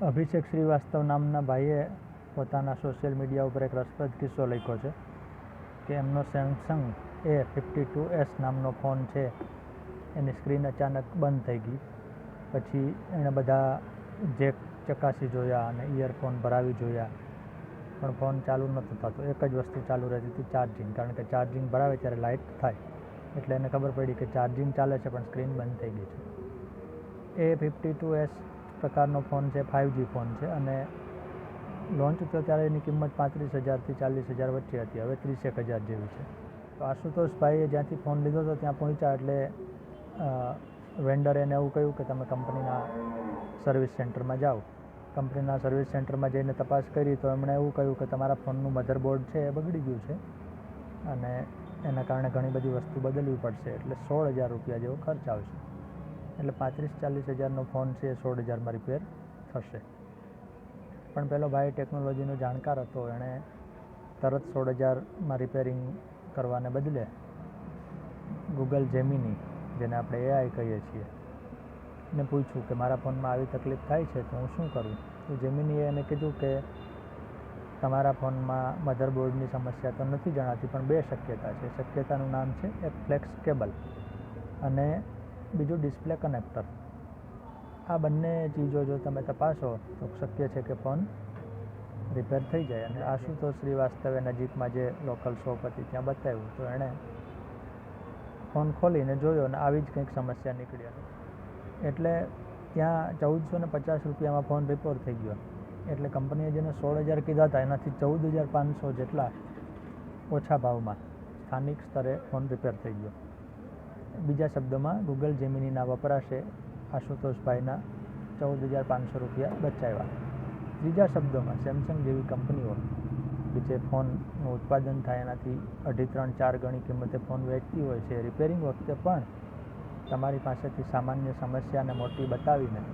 અભિષેક શ્રીવાસ્તવ નામના ભાઈએ પોતાના સોશિયલ મીડિયા ઉપર એક રસપ્રદ કિસ્સો લખ્યો છે કે એમનો સેમસંગ A52s નામનો ફોન છે, એની સ્ક્રીન અચાનક બંધ થઈ ગઈ. પછી એણે બધા જેક ચકાસી જોયા અને ઇયરફોન ભરાવી જોયા, પણ ફોન ચાલુ નહોતો થતો. એક જ વસ્તુ ચાલુ રહેતી હતી, ચાર્જિંગ. કારણ કે ચાર્જિંગ ભરાવે ત્યારે લાઇટ થાય, એટલે એને ખબર પડી કે ચાર્જિંગ ચાલે છે પણ સ્ક્રીન બંધ થઈ ગઈ છે. A52s પ્રકારનો ફોન છે, 5G ફોન છે અને લોન્ચ થયો ત્યારે એની કિંમત 35,000થી 40,000 વચ્ચે હતી. હવે 30,000 જેવી છે. તો આશુતોષભાઈએ જ્યાંથી ફોન લીધો હતો ત્યાં પહોંચ્યા એટલે વેન્ડરે એને એવું કહ્યું કે તમે કંપનીના સર્વિસ સેન્ટરમાં જાઓ. કંપનીના સર્વિસ સેન્ટરમાં જઈને તપાસ કરી તો એમણે એવું કહ્યું કે તમારા ફોનનું મધરબોર્ડ છે એ બગડી ગયું છે અને એના કારણે ઘણી બધી વસ્તુ બદલવી પડશે, એટલે 16,000 રૂપિયા જેવો ખર્ચ આવશે. એટલે 35-40,000નો ફોન છે એ 16,000માં રિપેર થશે. પણ પેલો ભાઈ ટેકનોલોજીનો જાણકાર હતો, એણે તરત 16,000માં રિપેરિંગ કરવાને બદલે ગૂગલ જેમિની, જેને આપણે AI કહીએ છીએ, ને પૂછ્યું કે મારા ફોનમાં આવી તકલીફ થાય છે તો હું શું કરું. તો જેમિનીએ એને કીધું કે તમારા ફોનમાં મધરબોર્ડની સમસ્યા તો નથી જણાતી, પણ બે શક્યતા છે. શક્યતાનું નામ છે એક ફ્લેક્સ કેબલ અને બીજું ડિસ્પ્લે કનેક્ટર. આ બંને ચીજો જો તમે તપાસો તો શક્ય છે કે ફોન રિપેર થઈ જાય. અને આશુતોષ શ્રીવાસ્તવે નજીકમાં જે લોકલ શોપ હતી ત્યાં બતાવ્યું તો એણે ફોન ખોલીને જોયો અને આવી જ કંઈક સમસ્યા નીકળી હતી. એટલે ત્યાં 1,450 રૂપિયામાં ફોન રિપેર થઈ ગયો. એટલે કંપનીએ જેને 16,000 કીધા હતા એનાથી 14,500 જેટલા ઓછા ભાવમાં સ્થાનિક સ્તરે ફોન રિપેર થઈ ગયો. બીજા શબ્દોમાં ગૂગલ જેમિનીના વપરાશે આશુતોષભાઈના 14,500 રૂપિયા બચાવ્યા. ત્રીજા શબ્દોમાં સેમસંગ જેવી કંપનીઓ કે જે ફોનનું ઉત્પાદન થાય એનાથી 2.5-3-4 ગણી કિંમતે ફોન વેચતી હોય છે, રિપેરિંગ વખતે પણ તમારી પાસેથી સામાન્ય સમસ્યાને મોટી બતાવીને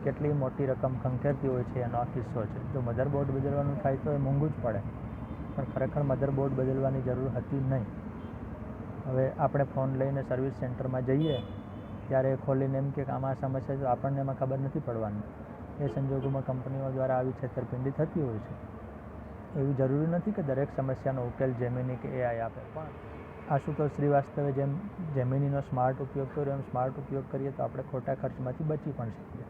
કેટલી મોટી રકમ ખંખેરતી હોય છે એનો આ કિસ્સો છે. જો મધરબોર્ડ બદલવાનું થાય તો એ મોંઘું જ પડે, પણ ખરેખર મધરબોર્ડ બદલવાની જરૂર હતી નહીં. હવે આપણે ફોન લઈને સર્વિસ સેન્ટરમાં જઈએ ત્યારે એ ખોલીને એમ કે આમાં સમસ્યા તો આપણને એમાં ખબર નથી પડવાની. એ સંજોગોમાં કંપનીઓ દ્વારા આવી છેતરપિંડી થતી હોય છે. એવી જરૂરી નથી કે દરેક સમસ્યાનો ઉકેલ જેમિની કે AI આપે, પણ આશુતોષ શ્રીવાસ્તવે જેમ જેમિનીનો સ્માર્ટ ઉપયોગ કર્યો એમ સ્માર્ટ ઉપયોગ કરીએ તો આપણે ખોટા ખર્ચમાંથી બચી પણ શકીએ.